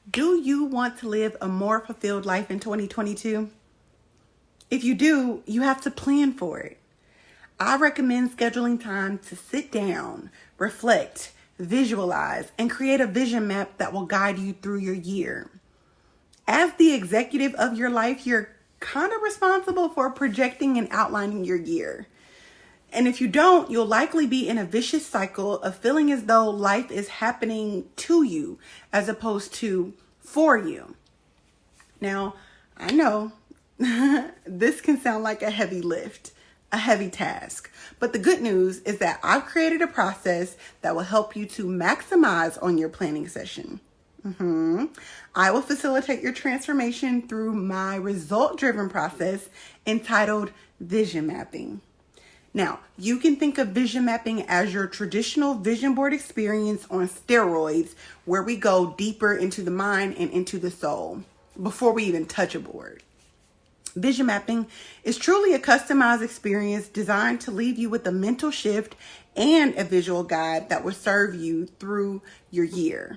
Do you want to live a more fulfilled life in 2022? If you do, you have to plan for it. I recommend scheduling time to sit down, reflect, visualize, and create a vision map that will guide you through your year. As the executive of your life, you're kind of responsible for projecting and outlining your year. And if you don't, you'll likely be in a vicious cycle of feeling as though life is happening to you as opposed to for you. Now, I know this can sound like a heavy lift, a heavy task. But the good news is that I've created a process that will help you to maximize on your planning session. I will facilitate your transformation through my result-driven process entitled Vision Mapping. Now, you can think of vision mapping as your traditional vision board experience on steroids, where we go deeper into the mind and into the soul before we even touch a board. Vision mapping is truly a customized experience designed to leave you with a mental shift and a visual guide that will serve you through your year.